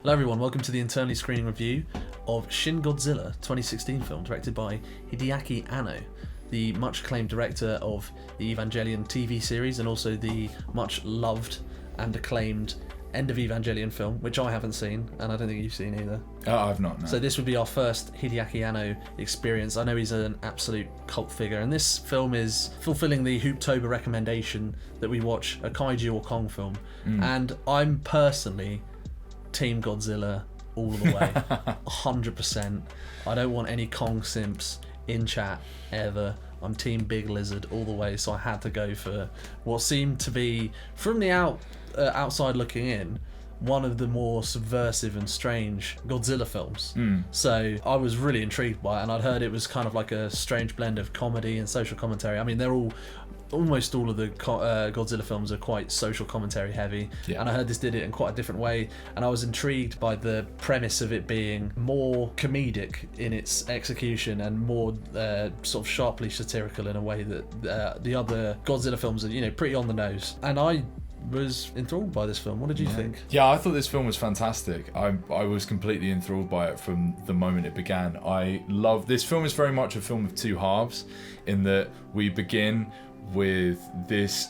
Hello everyone, welcome to the internally screening review of Shin Godzilla 2016 film directed by Hideaki Anno, the much acclaimed director of the Evangelion TV series and also the much loved and acclaimed End of Evangelion film, which I haven't seen and I don't think you've seen either. Oh, I've not, no. So this would be our first Hideaki Anno experience. I know he's an absolute cult figure and this film is fulfilling the Hooptober recommendation that we watch a Kaiju or Kong film. And I'm personally Team Godzilla all the way, 100%. I don't want any Kong simps in chat ever. I'm Team Big Lizard all the way, so I had to go for what seemed to be, from the outside looking in, one of the more subversive and strange Godzilla films. So I was really intrigued by it, and I'd heard it was kind of like a strange blend of comedy and social commentary. I mean, almost all of the Godzilla films are quite social commentary heavy, and I heard this did it in quite a different way, and I was intrigued by the premise of it being more comedic in its execution and more sort of sharply satirical in a way that the other Godzilla films are, pretty on the nose. And I was enthralled by this film. What did you think? Yeah, I thought this film was fantastic. I was completely enthralled by it from the moment it began. I love this film. Is very much a film of two halves, in that we begin with this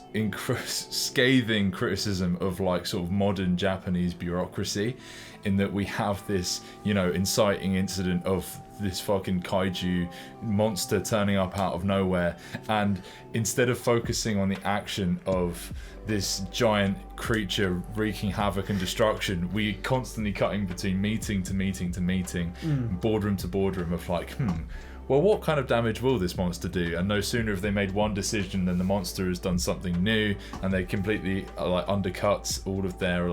scathing criticism of sort of modern Japanese bureaucracy, in that we have this inciting incident of this fucking kaiju monster turning up out of nowhere, and instead of focusing on the action of this giant creature wreaking havoc and destruction, we constantly cutting between meeting to meeting to meeting, boardroom to boardroom of well, what kind of damage will this monster do? And no sooner have they made one decision than the monster has done something new, and they completely undercuts all of their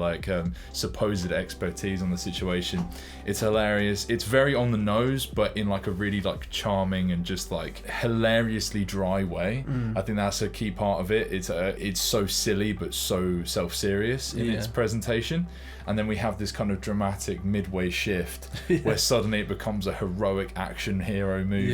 supposed expertise on the situation. It's hilarious. It's very on the nose, but in a really charming and just hilariously dry way. I think that's a key part of it. It's so silly but so self-serious in its presentation. And then we have this kind of dramatic midway shift where suddenly it becomes a heroic action hero movie,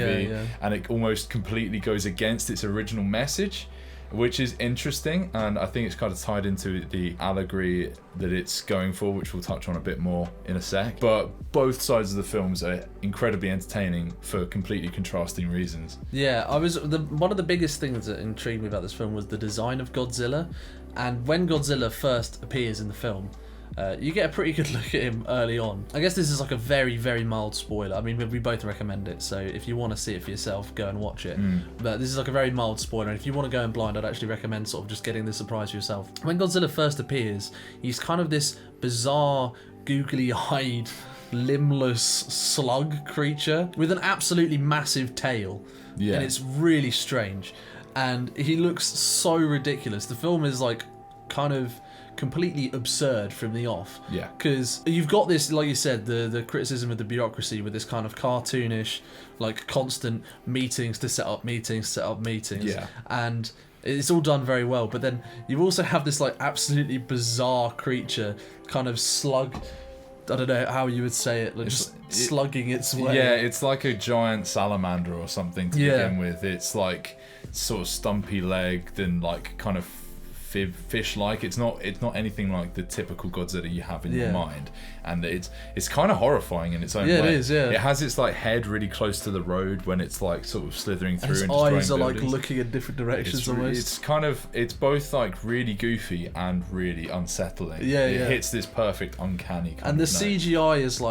and it almost completely goes against its original message, which is interesting. And I think it's kind of tied into the allegory that it's going for, which we'll touch on a bit more in a sec. But both sides of the films are incredibly entertaining for completely contrasting reasons. Yeah, one of the biggest things that intrigued me about this film was the design of Godzilla. And when Godzilla first appears in the film, you get a pretty good look at him early on. I guess this is a very, very mild spoiler. I mean, we both recommend it, so if you want to see it for yourself, go and watch it. But this is a very mild spoiler, and if you want to go in blind, I'd actually recommend sort of just getting the surprise for yourself. When Godzilla first appears, he's kind of this bizarre, googly-eyed, limbless slug creature with an absolutely massive tail. Yeah. And it's really strange. And he looks so ridiculous. The film is kind of completely absurd from the off. Yeah. Because you've got this, like you said, the criticism of the bureaucracy with this kind of cartoonish, constant meetings to set up meetings. Yeah. And it's all done very well. But then you also have this absolutely bizarre creature, kind of slug. I don't know how you would say it, just slugging its way. Yeah, it's like a giant salamander or something to begin with. It's sort of stumpy legged and kind of fish-like. It's not anything like the typical Godzilla you have in your mind, and it's kind of horrifying in its own way. It is. Yeah, it has its head really close to the road when it's sort of slithering through. And its eyes are looking in different directions almost. It's both really goofy and really unsettling. It hits this perfect uncanny kind and the of note. CGI is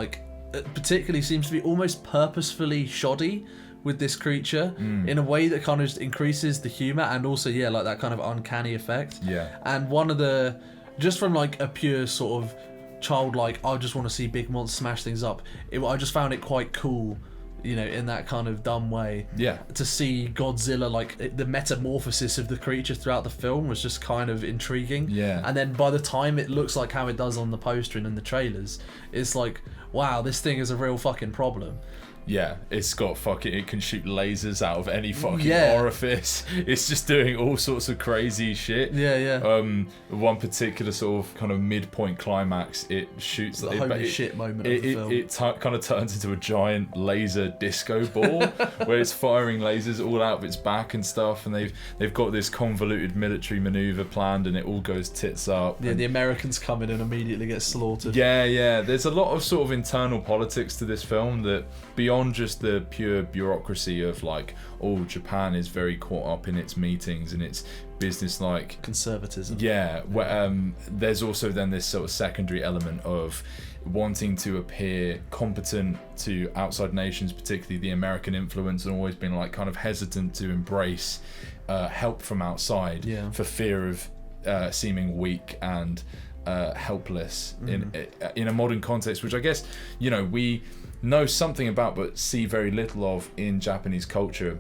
particularly seems to be almost purposefully shoddy with this creature in a way that kind of increases the humor and also that kind of uncanny effect. And one of the, just from a pure sort of childlike, I just want to see big monsters smash things up, I just found it quite cool, in that kind of dumb way. To see Godzilla, the metamorphosis of the creature throughout the film was just kind of intriguing. And then by the time it looks like how it does on the poster and in the trailers, it's wow, this thing is a real fucking problem. Yeah, it's got fucking, it can shoot lasers out of any fucking orifice. It's just doing all sorts of crazy shit. One particular sort of kind of midpoint climax, it shoots the holy shit moment of the film. It kind of turns into a giant laser disco ball where it's firing lasers all out of its back and stuff, and they've got this convoluted military maneuver planned, and it all goes tits up. Yeah, the Americans come in and immediately get slaughtered. Yeah. There's a lot of sort of internal politics to this film that, beyond just the pure bureaucracy of like, oh, Japan is very caught up in its meetings and its business-like conservatism. There's also then this sort of secondary element of wanting to appear competent to outside nations, particularly the American influence, and always been like kind of hesitant to embrace help from outside for fear of seeming weak and helpless in a modern context, which I guess, you know, we know something about but see very little of in Japanese culture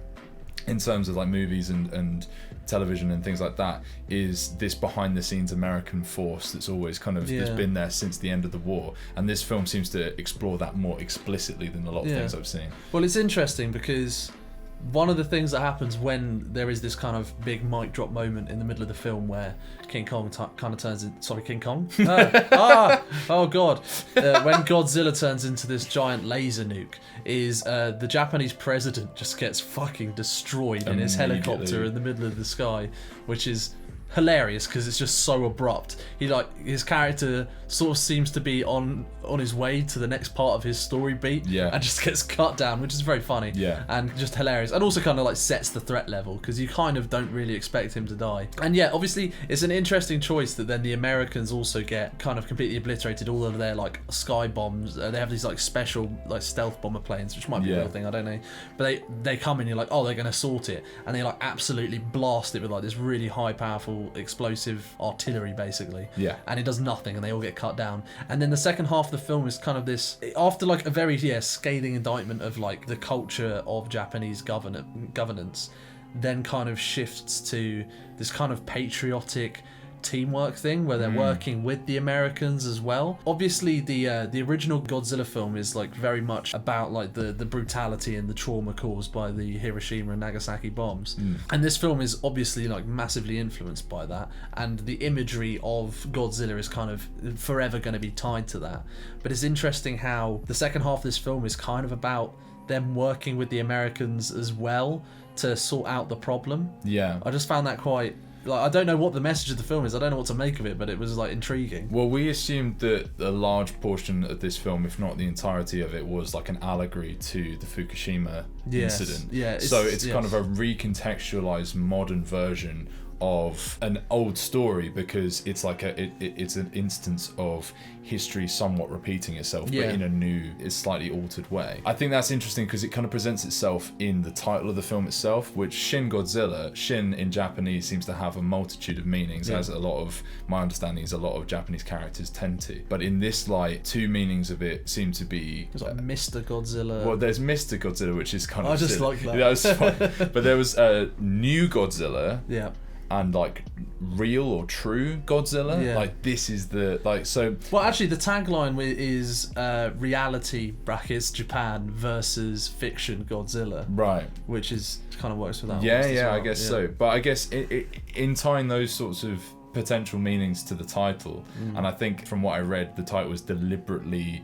in terms of like movies and television and things like that, is this behind the scenes American force that's always kind of that's been there since the end of the war, and this film seems to explore that more explicitly than a lot of things I've seen. Well, it's interesting because one of the things that happens when there is this kind of big mic drop moment in the middle of the film where King Kong kind of turns in... Sorry, King Kong? Oh God. When Godzilla turns into this giant laser nuke, is the Japanese president just gets fucking destroyed in his helicopter in the middle of the sky, which is hilarious because it's just so abrupt. His character sort of seems to be on his way to the next part of his story beat, and just gets cut down, which is very funny, and just hilarious, and also kind of like sets the threat level because you kind of don't really expect him to die. And obviously it's an interesting choice that then the Americans also get kind of completely obliterated. All of their like sky bombs, they have these like special like stealth bomber planes, which might be a real thing, I don't know, but they come in, you're like, oh, they're gonna sort it, and they like absolutely blast it with like this really high powerful explosive artillery basically, and it does nothing, and they all get cut down. And then the second half of the film is kind of this, after like a very scathing indictment of like the culture of Japanese governance, then kind of shifts to this kind of patriotic teamwork thing where they're working with the Americans as well. Obviously the original Godzilla film is like very much about like the brutality and the trauma caused by the Hiroshima and Nagasaki bombs, and this film is obviously like massively influenced by that, and the imagery of Godzilla is kind of forever going to be tied to that. But it's interesting how the second half of this film is kind of about them working with the Americans as well to sort out the problem. I just found that quite... Like, I don't know what the message of the film is. I don't know what to make of it, but it was like intriguing. Well, we assumed that a large portion of this film, if not the entirety of it, was like an allegory to the Fukushima incident. So it's kind of a recontextualized modern version of an old story, because it's like it's an instance of history somewhat repeating itself, but in a new, slightly altered way. I think that's interesting because it kind of presents itself in the title of the film itself, which Shin Godzilla, Shin in Japanese seems to have a multitude of meanings, as a lot of, my understanding is a lot of Japanese characters tend to. But in this light, two meanings of it seem to be... There's like Mr. Godzilla. Well, there's Mr. Godzilla, which is kind of... I just like that. That was fun. But there was New Godzilla. And like real or true Godzilla, like this is the like so. Well, actually, the tagline is reality brackets Japan versus fiction Godzilla, right? Which is kind of works for that. I guess so. But I guess in tying those sorts of potential meanings to the title, and I think from what I read, the title was deliberately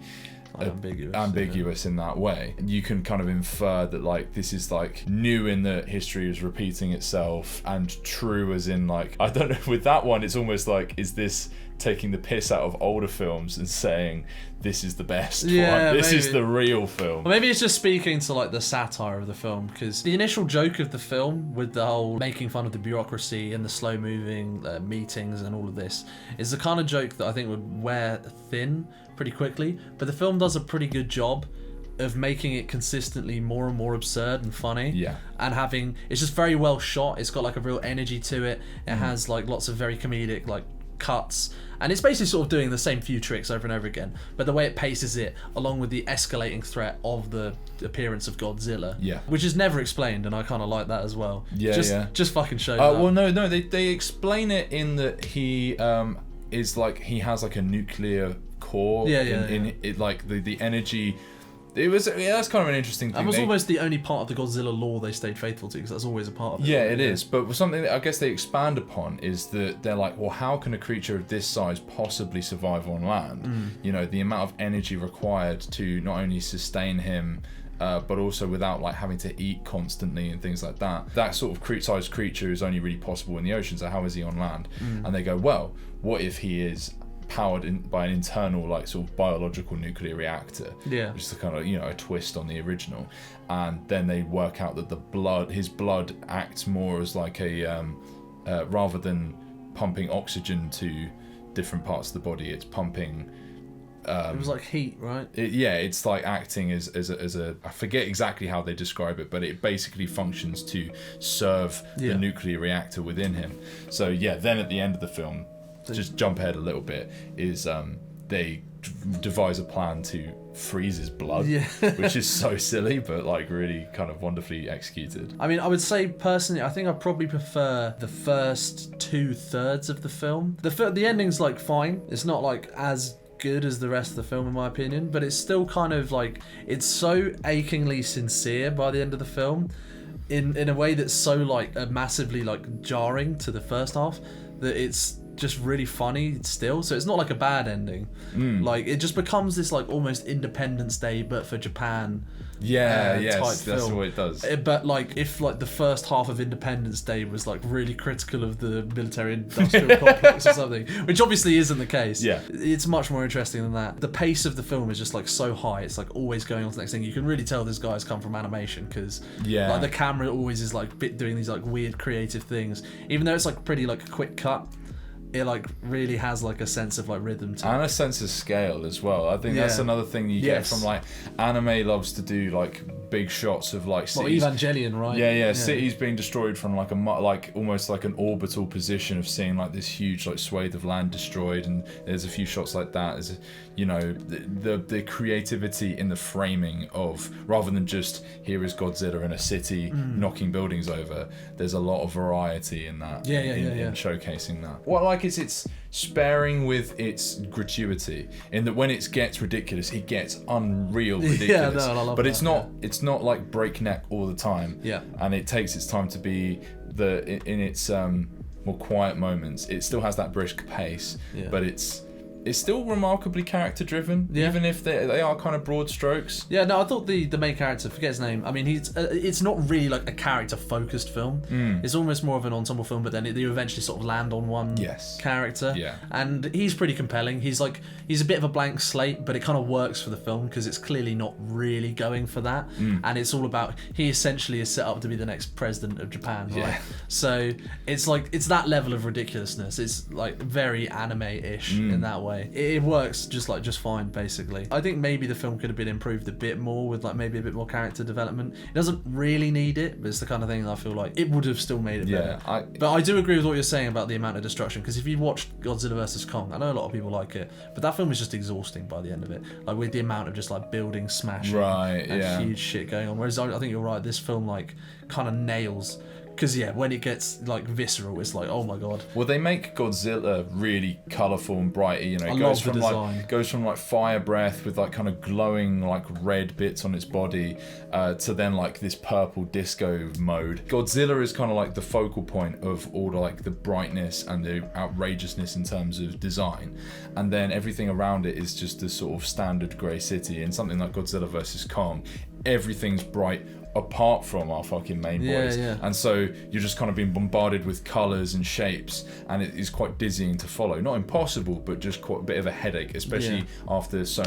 ambiguous in that way. You can kind of infer that like this is like new in that history is repeating itself, and true as in like, I don't know, with that one it's almost like, is this taking the piss out of older films and saying this is the best one, this is the real film? Or maybe it's just speaking to like the satire of the film, because the initial joke of the film with the whole making fun of the bureaucracy and the slow moving meetings and all of this is the kind of joke that I think would wear thin pretty quickly, but the film does a pretty good job of making it consistently more and more absurd and funny, and having, it's just very well shot. It's got like a real energy to it. It has like lots of very comedic like cuts, and it's basically sort of doing the same few tricks over and over again, but the way it paces it, along with the escalating threat of the appearance of Godzilla, which is never explained, and I kind of like that as well. Just fucking show that. Well, no, they explain it in that he is like, he has like a nuclear core in it, like the energy It was, yeah, that's kind of an interesting thing. That was almost the only part of the Godzilla lore they stayed faithful to, because that's always a part of it. Yeah, it is. But something that I guess they expand upon is that they're like, well, how can a creature of this size possibly survive on land? You know, the amount of energy required to not only sustain him, but also without like having to eat constantly and things like that. That sort of sized creature is only really possible in the ocean, so how is he on land? And they go, well, what if he is powered by an internal like sort of biological nuclear reactor, which is a kind of, you know, a twist on the original. And then they work out that his blood acts more as like a rather than pumping oxygen to different parts of the body, it's pumping it was like heat, right? It's like acting as a I forget exactly how they describe it, but it basically functions to serve the nuclear reactor within him. So then at the end of the film, just jump ahead a little bit, is they devise a plan to freeze his blood, which is so silly, but like really kind of wonderfully executed. I mean, I would say personally, I think I probably prefer the first 2/3 of the film. The ending's like fine. It's not like as good as the rest of the film in my opinion, but it's still kind of like, it's so achingly sincere by the end of the film in a way that's so like massively like jarring to the first half, that it's just really funny still. So it's not like a bad ending. Like, it just becomes this like almost Independence Day but for Japan yes, type that's film. what it does. But like, if like the first half of Independence Day was like really critical of the military industrial complex or something, which obviously isn't the case, it's much more interesting than that. The pace of the film is just like so high, it's like always going on to the next thing. You can really tell this guy's come from animation, because like the camera always is like doing these like weird creative things, even though it's like pretty like a quick cut. It like really has like a sense of like rhythm to and a sense of scale as well. I think that's another thing you get from like anime loves to do like big shots of like cities. Well, Evangelion, right? Yeah, cities being destroyed from like like almost like an orbital position of seeing like this huge like swathe of land destroyed, and there's a few shots like that. There's, you know, the creativity in the framing of, rather than just here is Godzilla in a city knocking buildings over, there's a lot of variety in that. In showcasing that. What I like is it's sparing with its gratuity, in that when it gets ridiculous, it gets unreal ridiculous. I love but that, it's not like breakneck all the time. And it takes its time to be in its more quiet moments. It still has that brisk pace, but it's still remarkably character driven, even if they are kind of broad strokes. I thought the main character, forget his name, I mean, it's not really like a character focused film. It's almost more of an ensemble film, but then they eventually sort of land on one character, and he's pretty compelling. He's a bit of a blank slate, but it kind of works for the film because it's clearly not really going for that, and it's all about, he essentially is set up to be the next president of Japan, right? So it's like, it's that level of ridiculousness. It's like very anime-ish in that way. It works just fine, basically. I think maybe the film could have been improved a bit more with like maybe a bit more character development. It doesn't really need it, but it's the kind of thing that I feel like it would have still made it better. But I do agree with what you're saying about the amount of destruction, because if you watched Godzilla vs Kong, I know a lot of people like it, but that film is just exhausting by the end of it, like with the amount of just like buildings smashing and huge shit going on. Whereas I think you're right, this film like kind of nails, because when it gets like visceral, it's like, oh my god. Well, they make Godzilla really colourful and bright. You know, it goes from like fire breath with like kind of glowing like red bits on its body, to then like this purple disco mode. Godzilla is kind of like the focal point of all the like the brightness and the outrageousness in terms of design, and then everything around it is just this sort of standard grey city. In something like Godzilla vs Kong, everything's bright apart from our fucking main boys, and so you're just kind of being bombarded with colours and shapes, and it is quite dizzying to follow. Not impossible, but just quite a bit of a headache, especially after so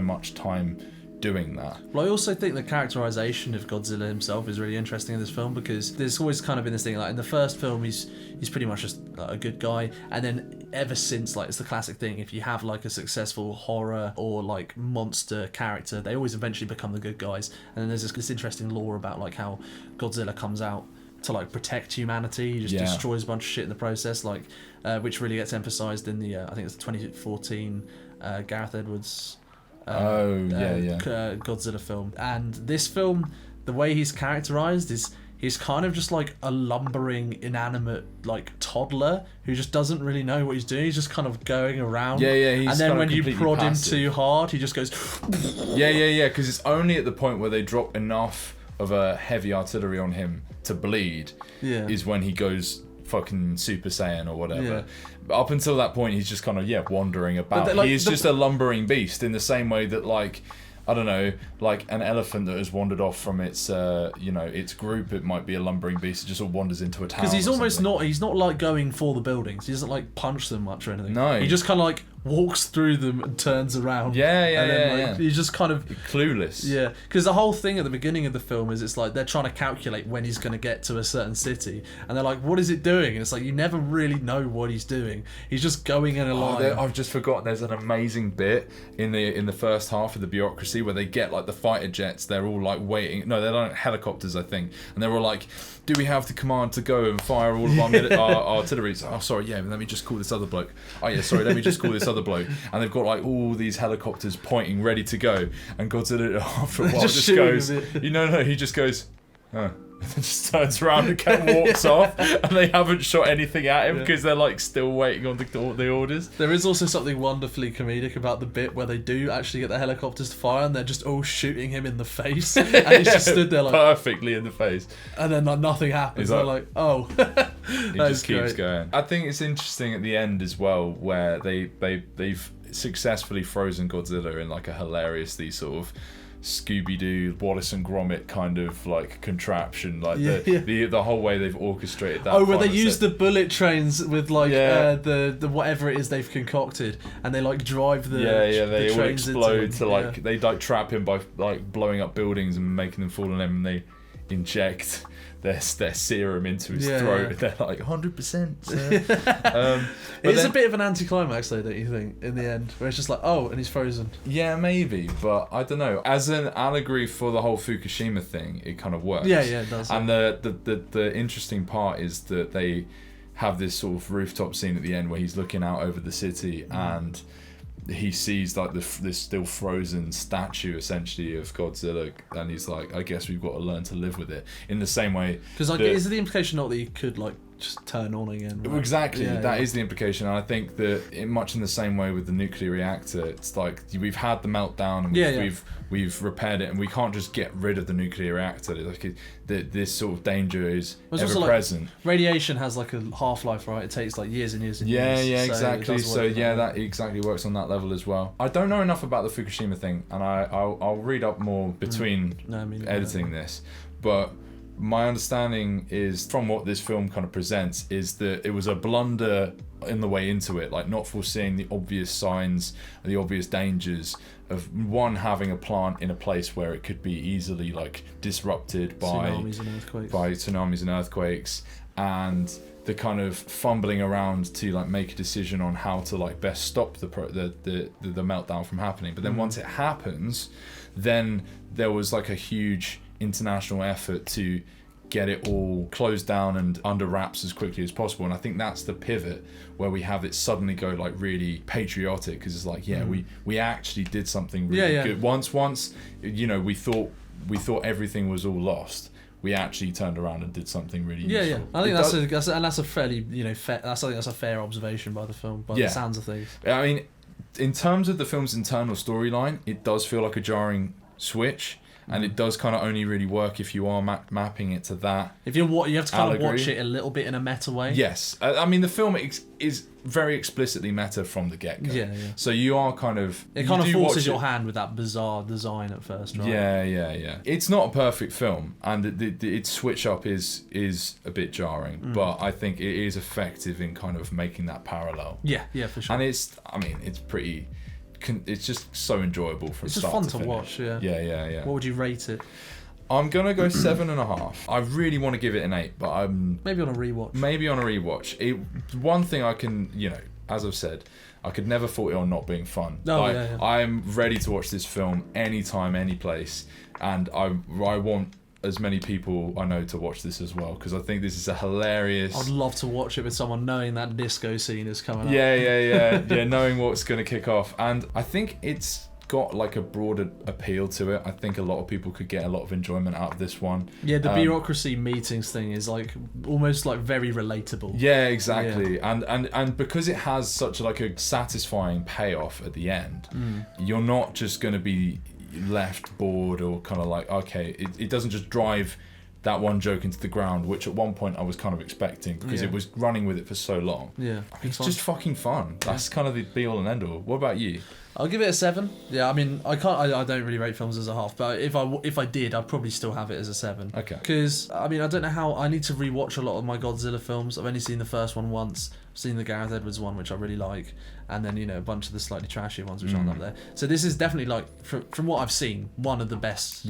much time doing that. Well, I also think the characterization of Godzilla himself is really interesting in this film, because there's always kind of been this thing, like in the first film he's pretty much just a good guy, and then ever since, like, it's the classic thing, if you have like a successful horror or like monster character, they always eventually become the good guys. And then there's this interesting lore about like how Godzilla comes out to like protect humanity. He just destroys a bunch of shit in the process, like which really gets emphasized in the I think it's the 2014 Gareth Edwards Godzilla film. And this film, the way he's characterized is he's kind of just like a lumbering, inanimate, like toddler who just doesn't really know what he's doing. He's just kind of going around. Yeah, he's and then kind when of you completely prod passive. him too hard, he just goes. Yeah, because it's only at the point where they drop enough of a heavy artillery on him to bleed is when he goes fucking Super Saiyan or whatever. Yeah. But up until that point, he's just kind of wandering about. But, like, he is just a lumbering beast in the same way that, like, I don't know, like an elephant that has wandered off from its its group, it might be a lumbering beast. It just sort of wanders into a town. Because he's almost something. he's not like going for the buildings. He doesn't like punch them much or anything. No. He just kind of like walks through them and turns around. Yeah. He's just kind of clueless. Yeah, because the whole thing at the beginning of the film is it's like they're trying to calculate when he's going to get to a certain city, and they're like, "What is it doing?" And it's like you never really know what he's doing. He's just going in a line. I've just forgotten. There's an amazing bit in the first half of the Bureaucracy where they get like the fighter jets. They're all like waiting. No, they're like helicopters, I think, and they're all like, "Do we have the command to go and fire all of our artillery?" Oh, sorry, yeah. Let me just call this other bloke. Oh yeah, sorry. Let me just call this other bloke. And they've got like all these helicopters pointing, ready to go. And Godzilla after a while just goes, he just goes, huh. And then just turns around and walks off, and they haven't shot anything at him because they're like still waiting on the orders. There is also something wonderfully comedic about the bit where they do actually get the helicopters to fire, and they're just all shooting him in the face, and he's just stood there like perfectly in the face, and then like nothing happens. They're like, oh, he just keeps going. I think it's interesting at the end as well, where they've successfully frozen Godzilla in like a hilariously sort of Scooby-Doo, Wallace and Gromit kind of like contraption, like the whole way they've orchestrated that. Oh, where they use the bullet trains with like the whatever it is they've concocted, and they like drive the they all trains explode into to like they like trap him by like blowing up buildings and making them fall on him, and they inject their serum into his throat. They're like 100%. It's a bit of an anticlimax though, don't you think? In the end, where it's just like, oh, and he's frozen. Yeah, maybe, but I don't know. As an allegory for the whole Fukushima thing, it kind of works. Yeah, it does. And the interesting part is that they have this sort of rooftop scene at the end where he's looking out over the city and he sees like this still frozen statue essentially of Godzilla, and he's like, I guess we've got to learn to live with it in the same way. Because like, is the implication not that you could like just turn on again? Right? Exactly, that is the implication, and I think that much in the same way with the nuclear reactor, it's like we've had the meltdown and we've repaired it, and we can't just get rid of the nuclear reactor. Like this sort of danger is ever present. Like, radiation has like a half-life, right? It takes like years and years and years. Yeah, exactly. So that exactly works on that level as well. I don't know enough about the Fukushima thing, and I'll read up more between editing this, but my understanding is, from what this film kind of presents, is that it was a blunder in the way into it, like not foreseeing the obvious signs, the obvious dangers of having a plant in a place where it could be easily like disrupted by tsunamis and earthquakes, and the kind of fumbling around to like make a decision on how to like best stop the meltdown from happening. But then once it happens, then there was like a huge international effort to get it all closed down and under wraps as quickly as possible. And I think that's the pivot where we have it suddenly go like really patriotic, because it's like, we actually did something really good. Once we thought everything was all lost, we actually turned around and did something really useful. I think that's a fairly fair, I think that's a fair observation by the film, by the sounds of things. I mean, in terms of the film's internal storyline, it does feel like a jarring switch. And it does kind of only really work if you are mapping it to that. If you have to kind of watch it a little bit in a meta way. Yes, I mean the film is very explicitly meta from the get-go. Yeah. So you are kind of forces your hand with that bizarre design at first, right? Yeah. It's not a perfect film, and its switch up is a bit jarring, but I think it is effective in kind of making that parallel. Yeah, for sure. And it's pretty. It's just so enjoyable from start to finish. It's just fun to watch, Yeah. What would you rate it? I'm gonna go 7.5. I really want to give it an 8, but I'm maybe on a rewatch. One thing I can, as I've said, I could never fault it on not being fun. I'm ready to watch this film anytime, any place, and I want as many people I know to watch this as well, because I think this is a hilarious... I'd love to watch it with someone knowing that disco scene is coming up. Yeah, knowing what's going to kick off. And I think it's got like a broader appeal to it. I think a lot of people could get a lot of enjoyment out of this one. Yeah, the bureaucracy meetings thing is like almost like very relatable. Yeah, exactly. Yeah. And because it has such like a satisfying payoff at the end, you're not just going to be left bored or kind of like, okay, it doesn't just drive that one joke into the ground, which at one point I was kind of expecting because it was running with it for so long. Yeah, it's just fucking fun. That's kind of the be all and end all. What about you? I'll give it a 7. Yeah, I mean, I don't really rate films as a half, but if I did, I'd probably still have it as a 7. Okay. Because I mean, I don't know how I need to rewatch a lot of my Godzilla films. I've only seen the first one once. I've seen the Gareth Edwards one, which I really like, and then a bunch of the slightly trashy ones, which aren't up there. So this is definitely like, from what I've seen, one of the best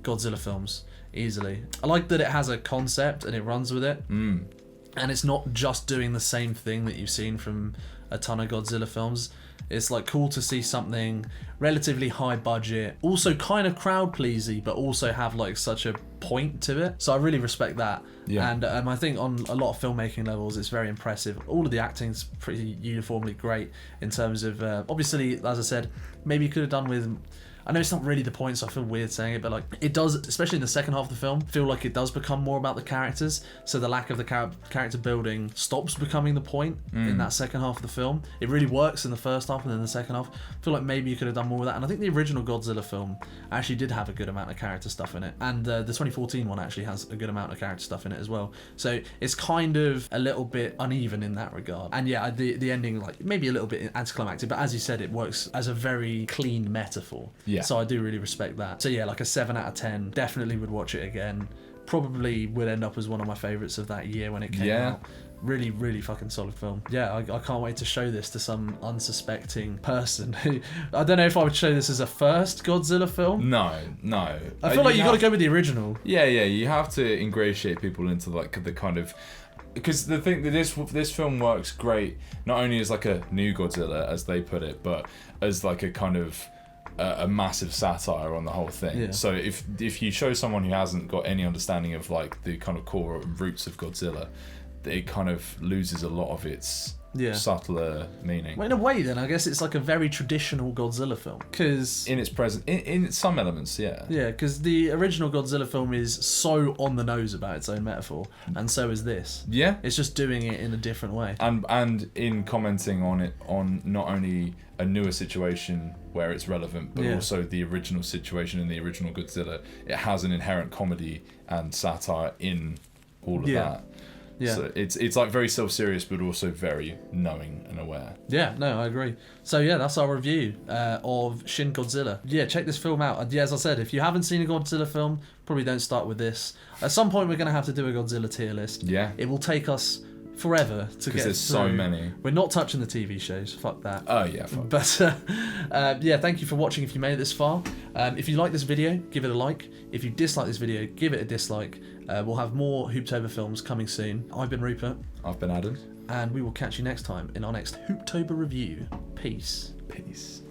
Godzilla films. Easily. I like that it has a concept and it runs with it. And it's not just doing the same thing that you've seen from a ton of Godzilla films. It's like cool to see something relatively high budget, also kind of crowd pleasy, but also have like such a point to it. So I really respect that. Yeah. And I think on a lot of filmmaking levels, it's very impressive. All of the acting's pretty uniformly great in terms of, obviously, as I said, maybe you could have done with... I know it's not really the point, so I feel weird saying it, but like it does, especially in the second half of the film, feel like it does become more about the characters. So the lack of the character building stops becoming the point in that second half of the film. It really works in the first half, and then the second half, I feel like maybe you could have done more with that. And I think the original Godzilla film actually did have a good amount of character stuff in it, and the 2014 one actually has a good amount of character stuff in it as well. So it's kind of a little bit uneven in that regard. And yeah, the ending, like maybe a little bit anticlimactic, but as you said, it works as a very clean metaphor. Yeah. So I do really respect that. So yeah, like a 7 out of 10. Definitely would watch it again. Probably would end up as one of my favourites of that year when it came out. Really, really fucking solid film. Yeah, I can't wait to show this to some unsuspecting person who... I don't know if I would show this as a first Godzilla film. No. I feel like you got to go with the original. Yeah, you have to ingratiate people into like the kind of... Because the thing that this film works great, not only as like a new Godzilla, as they put it, but as like a kind of... a massive satire on the whole thing. Yeah. So if you show someone who hasn't got any understanding of like the kind of core roots of Godzilla, it kind of loses a lot of its subtler meaning. Well, in a way, then I guess it's like a very traditional Godzilla film, because in its present, in some elements, yeah, because the original Godzilla film is so on the nose about its own metaphor, and so is this. Yeah, it's just doing it in a different way. And in commenting on it, on not only a newer situation where it's relevant, but also the original situation in the original Godzilla, it has an inherent comedy and satire in all of that. Yeah. So it's like very self-serious, but also very knowing and aware. Yeah, no, I agree. So yeah, that's our review of Shin Godzilla. Yeah, check this film out. Yeah, as I said, if you haven't seen a Godzilla film, probably don't start with this. At some point, we're going to have to do a Godzilla tier list. Yeah. It will take us forever to get through. Because there's so many. We're not touching the TV shows. Fuck that. Oh yeah, fuck. But yeah, thank you for watching if you made it this far. If you like this video, give it a like. If you dislike this video, give it a dislike. We'll have more Hooptober films coming soon. I've been Rupert. I've been Adam. And we will catch you next time in our next Hooptober review. Peace. Peace.